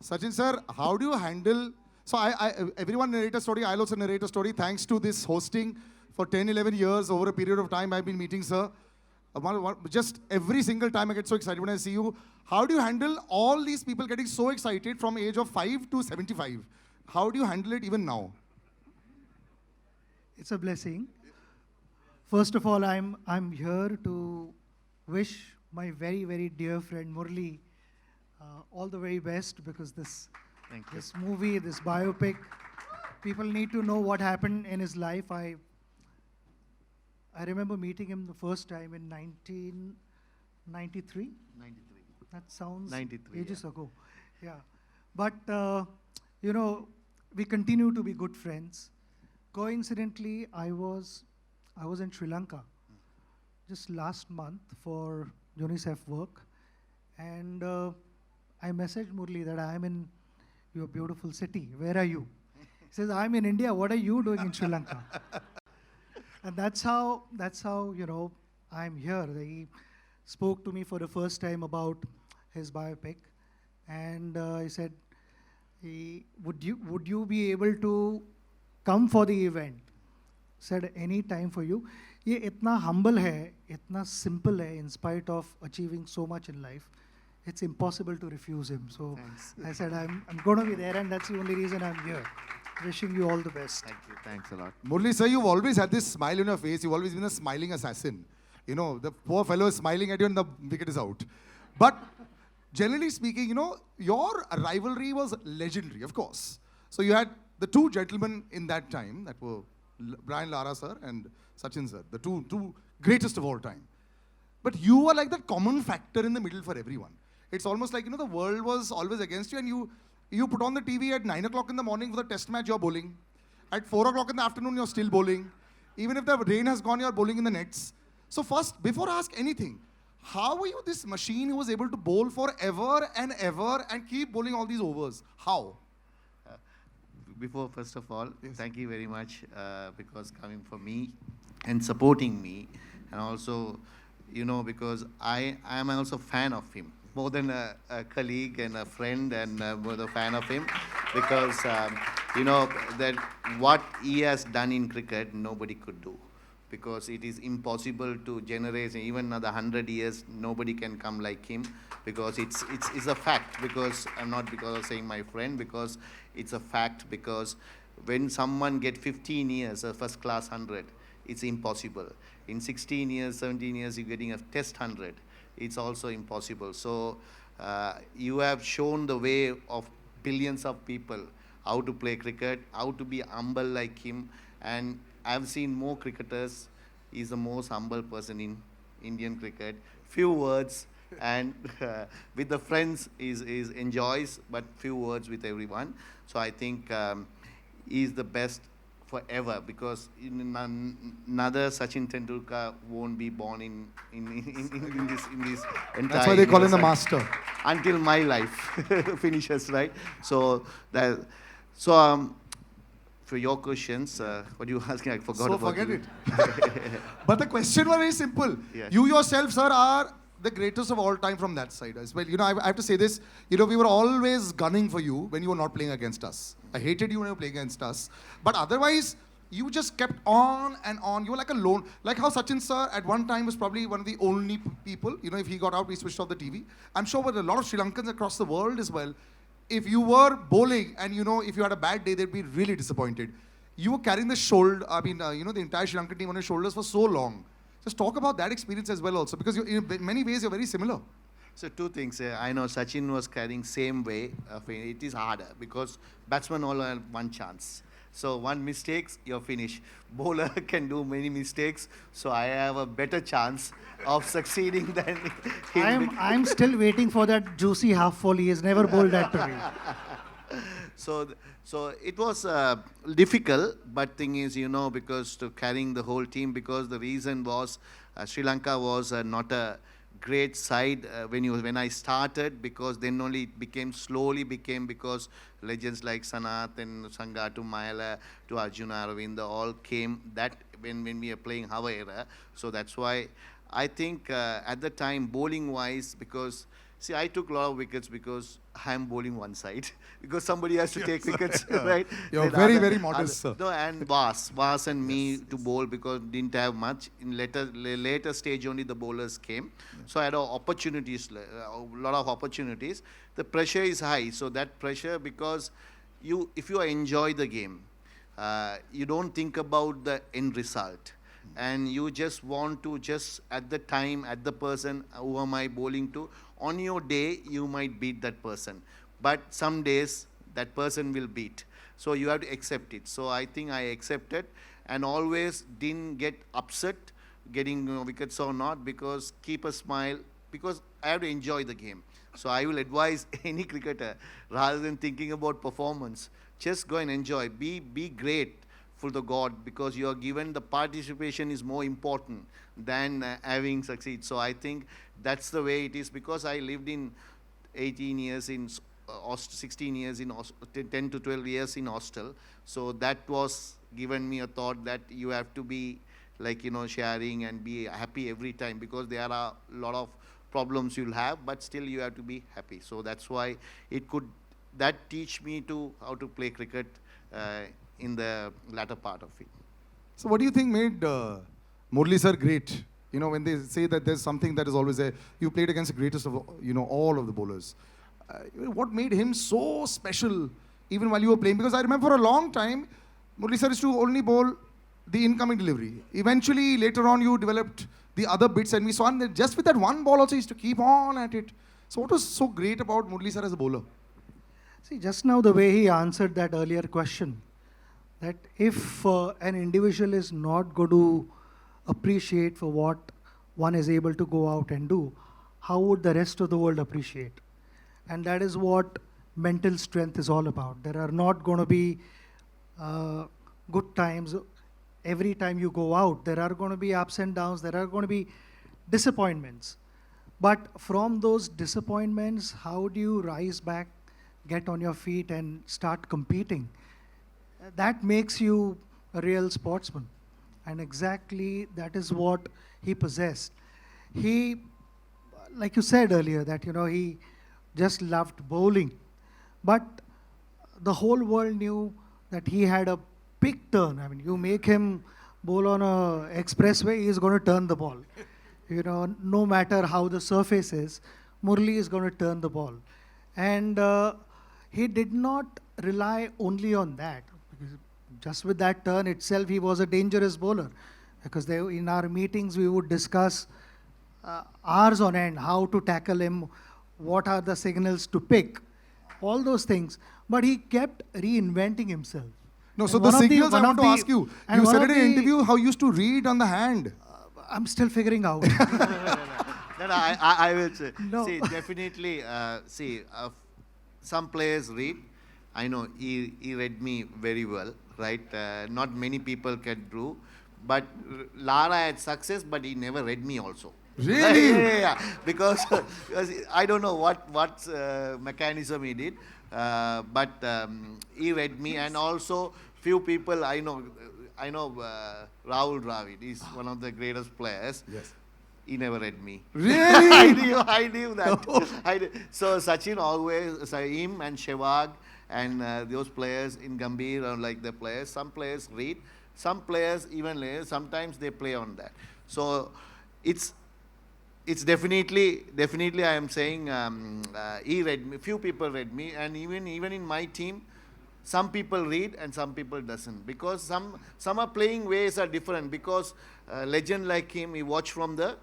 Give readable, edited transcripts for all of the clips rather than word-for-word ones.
Sachin sir, how do you handle? So everyone narrate a story. I'll also narrate a story. Thanks to this hosting for 10, 11 years over a period of time, I've been meeting sir. Just every single time I get so excited when I see you. How do you handle all these people getting so excited from age of 5 to 75? How do you handle it even now? It's a blessing. First of all, I'm here to wish my very dear friend Murli all the very best because Thank you. this movie, this biopic, people need to know what happened in his life. I remember meeting him the first time in 1993. 93. That sounds 93, ages ago. Yeah. But, you know, we continue to be good friends. Coincidentally, I was in Sri Lanka just last month for UNICEF work. And I messaged Murli that I'm in your beautiful city. Where are you? He says, I'm in India. What are you doing in Sri Lanka? And that's how, you know, I'm here. He spoke to me for the first time about his biopic. And he said, would you be able to come for the event? Said, any time for you. ये इतना humble है, इतना simple है, in spite of achieving so much in life, it's impossible to refuse him. So Thanks. I said, I'm going to be there, and that's the only reason I'm here. Wishing you all the best. Thank you. Thanks a lot. Murli sir, you've always had this smile on your face. You've always been a smiling assassin. You know, the poor fellow is smiling at you and the wicket is out. But generally speaking, you know, your rivalry was legendary, of course. So you had the two gentlemen in that time that were Brian Lara sir and Sachin sir, the two greatest of all time. But you were like that common factor in the middle for everyone. It's almost like, you know, the world was always against you and you put on the TV at 9 o'clock in the morning for the test match, you're bowling. At 4 o'clock in the afternoon, you're still bowling. Even if the rain has gone, you're bowling in the nets. So first, before I ask anything, how were you this machine who was able to bowl forever and ever and keep bowling all these overs? How? Before, first of all, thank you very much because coming for me and supporting me, and also, you know, because I am also fan of him more than a colleague and a friend, and more the fan of him because you know that what he has done in cricket nobody could do, because it is impossible to generate even another 100 years nobody can come like him, because it's a fact, because I'm not because of saying my friend, because it's a fact, because when someone get 15 years a first class 100, it's impossible. In 16 years 17 years you're getting a test 100, it's also impossible. So you have shown the way of billions of people how to play cricket, how to be humble like him, and I've seen more cricketers. He's the most humble person in Indian cricket. Few words, and with the friends is enjoys, but few words with everyone. So I think he's the best forever, because another Sachin Tendulkar won't be born in this entire. That's why they call him the universe master. until my life finishes, right? So for your questions, what you asking, I forgot So about forget you. it. But the question was very simple. Yeah. You yourself, sir, are the greatest of all time from that side as well. You know, I have to say this. You know, we were always gunning for you when you were not playing against us. I hated you when you were playing against us. But otherwise, you just kept on and on. You were like a lone, like how Sachin sir at one time was probably one of the only people. You know, if he got out, we switched off the TV. I'm sure with a lot of Sri Lankans across the world as well, if you were bowling and, you know, if you had a bad day, they'd be really disappointed. You were carrying the shoulder, you know, the entire Sri Lankan team on your shoulders for so long. Just talk about that experience as well also, because in many ways you're very similar. So two things. I know Sachin was carrying same way. It is harder because batsmen all have one chance. So one mistakes, you're finished. Bowler can do many mistakes, so I have a better chance of succeeding than him. I'm still waiting for that juicy half volley. He has never bowled that to me. So it was difficult, but thing is, you know, because to carrying the whole team, because the reason was Sri Lanka was not a great side when I started, because then only it slowly became because legends like Sanath and Sangha to Mayala to Arjuna Aravinda all came that when we are playing our era. So that's why I think at the time bowling wise, because See, I took a lot of wickets because I am bowling one side because somebody has to take wickets, right? You're Then very, other- very modest, other- sir. No, and Vas and me to bowl because didn't have much. In later stage only the bowlers came. So I had opportunities, a lot of opportunities. The pressure is high, so that pressure because if you enjoy the game, you don't think about the end result. And you just want to just at the time, at the person who am I bowling to, on your day, you might beat that person. But some days, that person will beat. So you have to accept it. So I think I accepted and always didn't get upset getting wickets or not because keep a smile because I have to enjoy the game. So I will advise any cricketer rather than thinking about performance, just go and enjoy. Be great for the God because you are given the participation is more important than having succeed. So I think that's the way it is because I lived in 18 years in 16 years in 10 to 12 years in hostel. So that was given me a thought that you have to be like, sharing and be happy every time because there are a lot of problems you'll have, but still you have to be happy. So that's why that teach me to how to play cricket in the latter part of it. So what do you think made Murali sir great? When they say that there's something that is always there, you played against the greatest of, all of the bowlers. What made him so special even while you were playing? Because I remember for a long time, Murali sir used to only bowl the incoming delivery. Eventually, later on, you developed the other bits and we saw that just with that one ball also, he used to keep on at it. So what was so great about Murali sir as a bowler? See, just now the way he answered that earlier question, that if an individual is not going to appreciate for what one is able to go out and do, how would the rest of the world appreciate? And that is what mental strength is all about. There are not going to be good times every time you go out. There are going to be ups and downs. There are going to be disappointments. But from those disappointments, how do you rise back, get on your feet and start competing? That makes you a real sportsman. And exactly that is what he possessed. He, like you said earlier, that he just loved bowling. But the whole world knew that he had a big turn. I mean, you make him bowl on a expressway, he is going to turn the ball. No matter how the surface is, Murali is going to turn the ball. And he did not rely only on that. Because just with that turn itself, he was a dangerous bowler. Because in our meetings, we would discuss hours on end, how to tackle him, what are the signals to pick, all those things. But he kept reinventing himself. No, so And the one of signals I one want of to the- ask you. and You one said of in an the- interview how you used to read on the hand. I'm still figuring out. No, I will say. No. See, definitely, some players read. I know he read me very well, right? Not many people can do. But Lara had success, but he never read me also. Really? Yeah. Because I don't know what mechanism he did, but he read me, and also few people I know Rahul Dravid is one of the greatest players. Yes. He never read me. Really? I knew that. So Sachin always, him and Sehwag and those players in Gambhir are like the players. Some players read, some players even later, sometimes they play on that. So it's definitely I am saying he read me. Few people read me, and even in my team, some people read and some people doesn't, because some are playing ways are different, because legend like him, he watch from the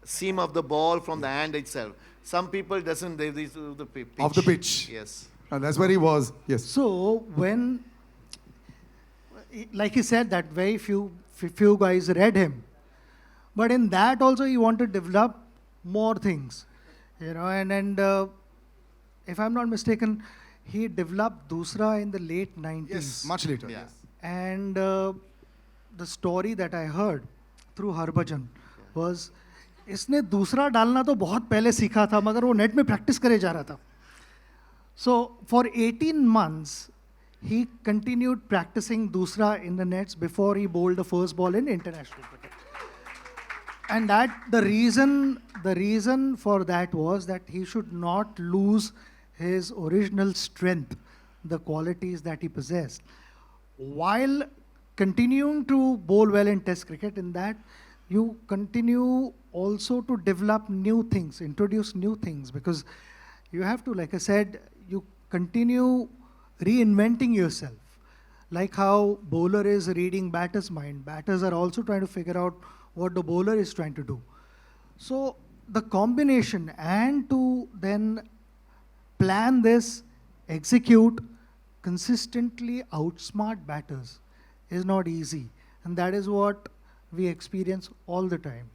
seam of the ball, from the hand itself. Some people doesn't, they do the pitch. Of the pitch. Yes. And that's where he was. Yes. So when, like he said, that very few guys read him, but in that also he wanted to develop more things, and if I'm not mistaken, he developed Dusra in the late 90s. Yes, much later. Yeah. Yes. And the story that I heard through Harbhajan was, इसने दूसरा डालना तो बहुत पहले सीखा था, मगर वो नेट में प्रैक्टिस करे जा रहा था. So for 18 months, he continued practicing Dusra in the nets before he bowled the first ball in international cricket. And that the reason for that was that he should not lose his original strength, the qualities that he possessed, while continuing to bowl well in test cricket. In that, you continue also to develop new things, introduce new things, because you have to, like I said, you continue reinventing yourself. Like how bowler is reading batter's mind, batters are also trying to figure out what the bowler is trying to do. So the combination and to then plan this, execute, consistently outsmart batters is not easy. And that is what we experience all the time.